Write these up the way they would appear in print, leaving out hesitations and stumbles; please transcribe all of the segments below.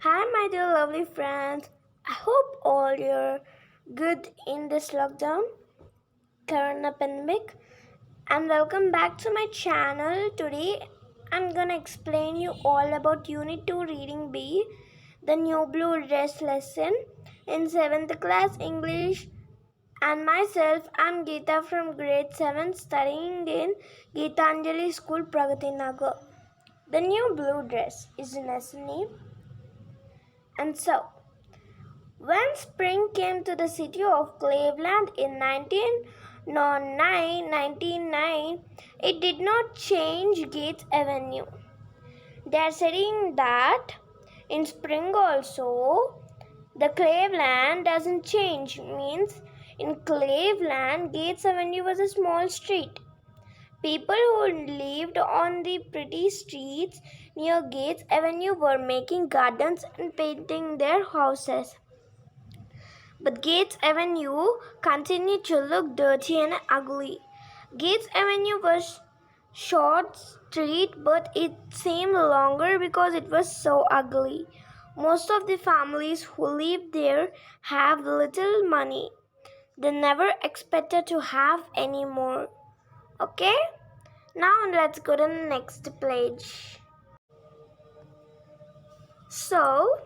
Hi, my dear lovely friends. I hope all you're good in this lockdown, corona pandemic, and welcome back to my channel. Today, I'm gonna explain you all about Unit 2 Reading B, the new blue dress lesson in 7th class English. And myself, I'm Geeta from grade 7 studying in Geetanjali School, Pragati Nagar. The new blue dress is the lesson name. And so, when spring came to the city of Cleveland in 1909, it did not change Gates Avenue. They are saying that in spring also, the Cleveland doesn't change. Means in Cleveland, Gates Avenue was a small street. People who lived on the pretty streets near Gates Avenue were making gardens and painting their houses. But Gates Avenue continued to look dirty and ugly. Gates Avenue was short street, but it seemed longer because it was so ugly. Most of the families who live there have little money. They never expected to have any more. Okay? Now let's go to the next page. So,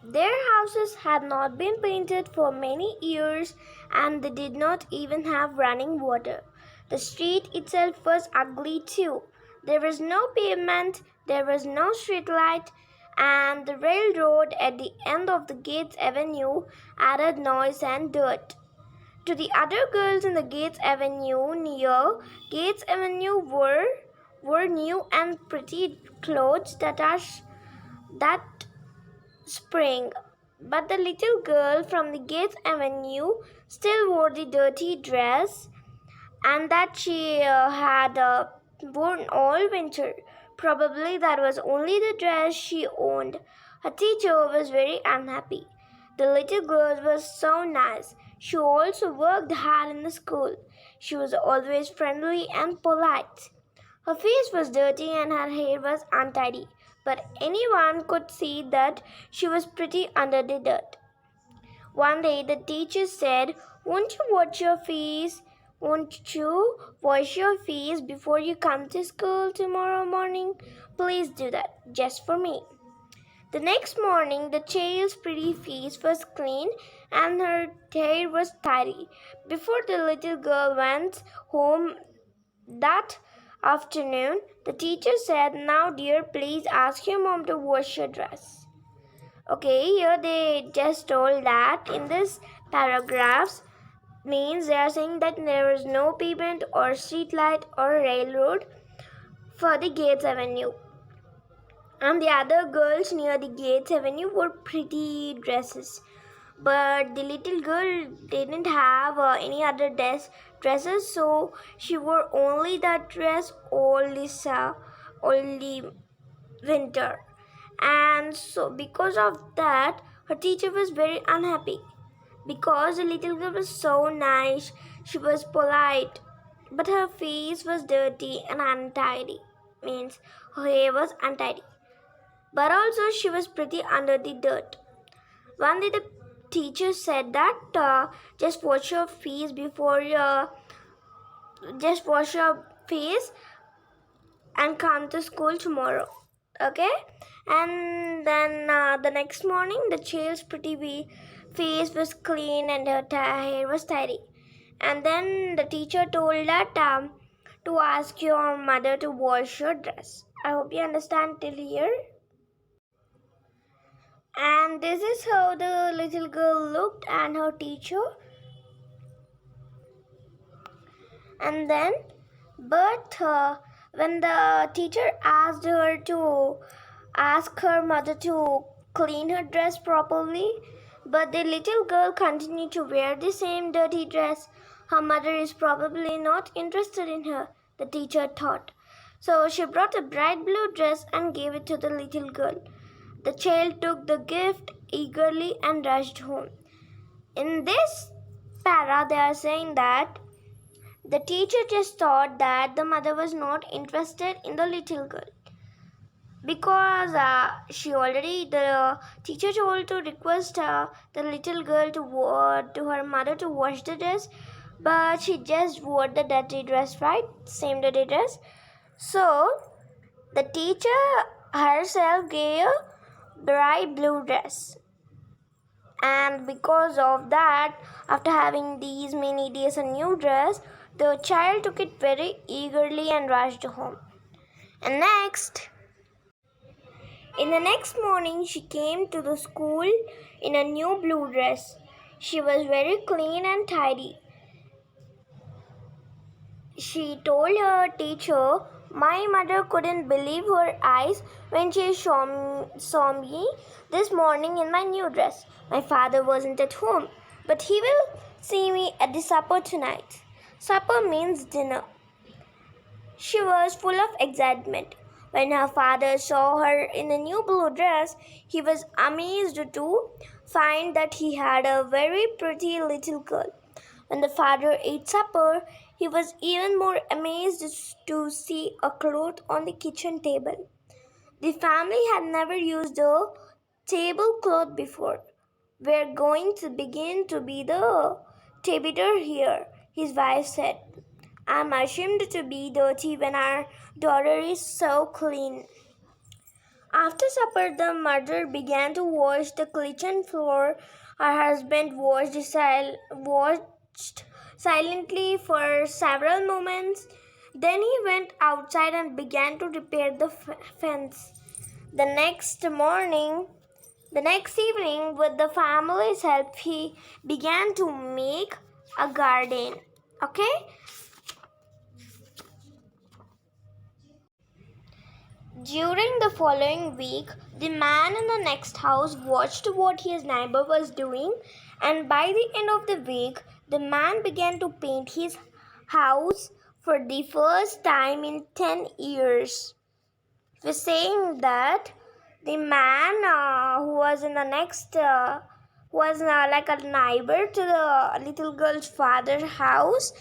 their houses had not been painted for many years and they did not even have running water. The street itself was ugly too. There was no pavement, there was no street light, and the railroad at the end of the Gates Avenue added noise and dirt. To the other girls in the Gates Avenue near Gates Avenue were new and pretty clothes that spring, but the little girl from the Gates Avenue still wore the dirty dress and that she had worn all winter. Probably that was only the dress she owned. Her teacher was very unhappy. The little girl was so nice. She also worked hard in the school. She was always friendly and polite. Her face was dirty and her hair was untidy, but anyone could see that she was pretty under the dirt. One day the teacher said, "Won't you wash your face? Won't you wash your face before you come to school tomorrow morning? Please do that, just for me." The next morning, the child's pretty face was clean and her hair was tidy. Before the little girl went home that afternoon, the teacher said, "Now, dear, please ask your mom to wash your dress." Okay, here they just told that in this paragraphs means they are saying that there is no pavement or street light or railroad for the Gates Avenue. And the other girls near the Gates Avenue wore pretty dresses. But the little girl didn't have any other dresses, so she wore only that dress all the winter. And so, because of that, her teacher was very unhappy. Because the little girl was so nice, she was polite, but her face was dirty and untidy. Means her hair was untidy. But also she was pretty under the dirt. One day the teacher said that just wash your face before just wash your face and come to school tomorrow. Okay? And then the next morning the child's pretty face was clean and her hair was tidy. And then the teacher told that to ask your mother to wash your dress. I hope you understand till here. And this is how the little girl looked and her teacher. And then, but when the teacher asked her to ask her mother to clean her dress properly, but the little girl continued to wear the same dirty dress. Her mother is probably not interested in her, the teacher thought. So she brought a bright blue dress and gave it to the little girl. The child took the gift eagerly and rushed home. In this para, they are saying that the teacher just thought that the mother was not interested in the little girl. because the teacher told to request the little girl to her mother to wash the dress, but she just wore the dirty dress, right? Same dirty dress. So the teacher herself gave a bright blue dress, and because of that, after having these many days a new dress, the child took it very eagerly and rushed home. And in the next morning, she came to the school in a new blue dress. She was very clean and tidy. She told her teacher, "My mother couldn't believe her eyes when she saw me this morning in my new dress. My father wasn't at home, but he will see me at the supper tonight." Supper means dinner. She was full of excitement. When her father saw her in a new blue dress, he was amazed to find that he had a very pretty little girl. When the father ate supper, he was even more amazed to see a cloth on the kitchen table. The family had never used a tablecloth before. "We're going to begin to be the tabiter here," his wife said. "I'm ashamed to be dirty when our daughter is so clean." After supper, the mother began to wash the kitchen floor. Her husband watched silently for several moments. Then he went outside and began to repair the fence. The next evening, with the family's help, he began to make a garden. Okay? During the following week, the man in the next house watched what his neighbor was doing, and by the end of the week, the man began to paint his house for the first time in 10 years. We're saying that the man who was in the next was like a neighbor to the little girl's father's house,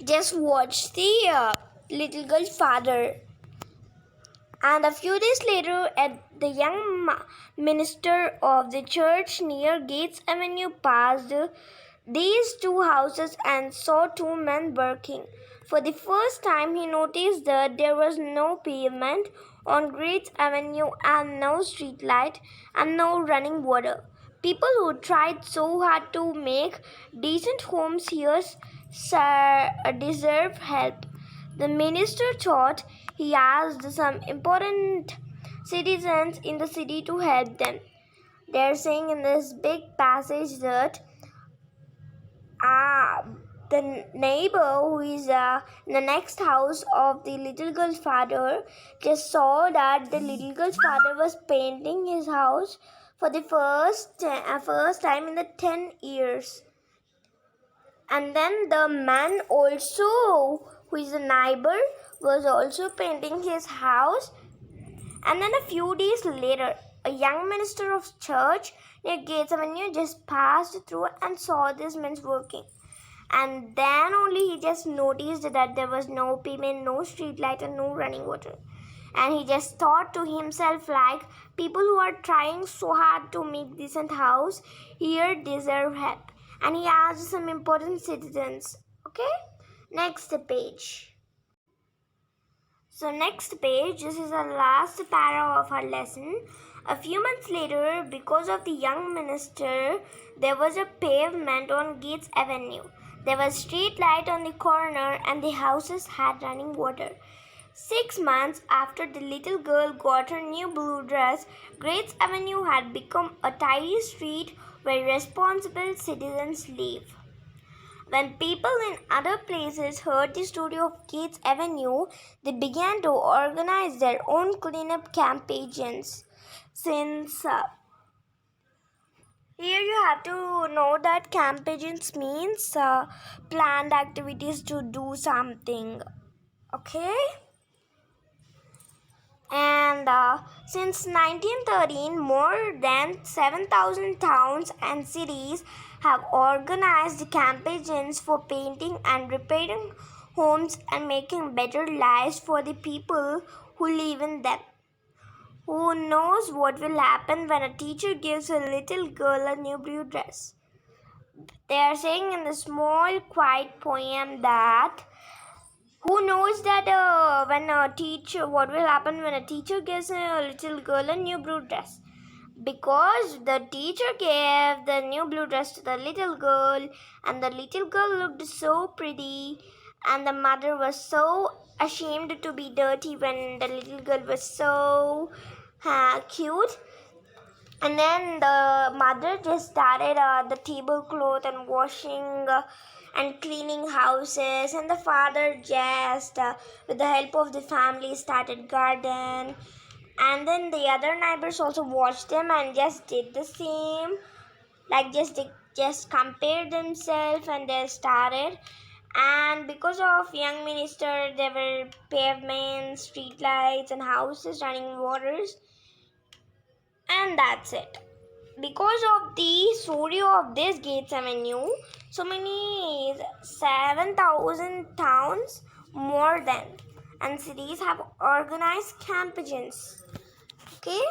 just watched the little girl's father. And a few days later, the young minister of the church near Gates Avenue passed these two houses and saw two men working. For the first time, he noticed that there was no pavement on Gates Avenue and no street light and no running water. People who tried so hard to make decent homes here deserve help. The minister thought. He asked some important citizens in the city to help them. They're saying in this big passage that the neighbor who is in the next house of the little girl's father just saw that the little girl's father was painting his house for the first time in the 10 years. And then the man also, who is a neighbor, was also painting his house. And then a few days later, a young minister of church near Gates Avenue just passed through and saw these men working. And then only he just noticed that there was no pavement, no street light, and no running water. And he just thought to himself, like, people who are trying so hard to make decent house here deserve help. And he asked some important citizens. Okay, next page. So next page, this is the last para of our lesson. A few months later, because of the young minister, there was a pavement on Gates Avenue. There was street light on the corner and the houses had running water. 6 months after the little girl got her new blue dress, Gates Avenue had become a tidy street where responsible citizens live. When people in other places heard the story of Gates Avenue, they began to organize their own cleanup campaigns. Since here you have to know that campaigns means planned activities to do something. Okay? And since 1913, more than 7,000 towns and cities have organized campaigns for painting and repairing homes and making better lives for the people who live in them. Who knows what will happen when a teacher gives a little girl a new blue dress? They are saying in the small, quiet poem that who knows that what will happen when a teacher gives a little girl a new blue dress? Because the teacher gave the new blue dress to the little girl, and the little girl looked so pretty, and the mother was so ashamed to be dirty when the little girl was so cute. And then the mother just started the tablecloth and washing and cleaning houses, and the father just with the help of the family started garden. And then the other neighbors also watched them and just did the same, like just compared themselves and they started. And because of young minister, there were pavements, street lights, and houses, running waters, and that's it. Because of the story of this Gates Avenue, so many 7,000 towns more than and cities have organized campaigns. Okay,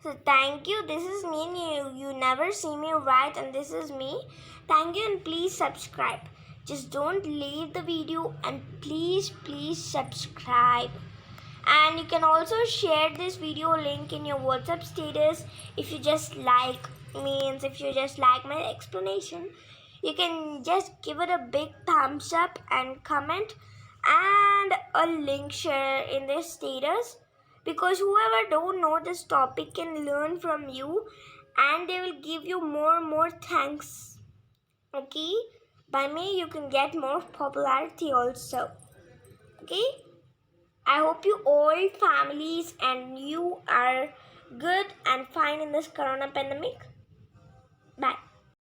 so thank you. This is me, and you never see me right, and this is me. Thank you, and please subscribe. Just don't leave the video, and please subscribe. And you can also share this video link in your WhatsApp status if you just like, means if you just like my explanation. You can just give it a big thumbs up and comment and a link share in this status, because whoever don't know this topic can learn from you and they will give you more thanks. Okay, by me you can get more popularity also. Okay, I hope you all families and you are good and fine in this corona pandemic.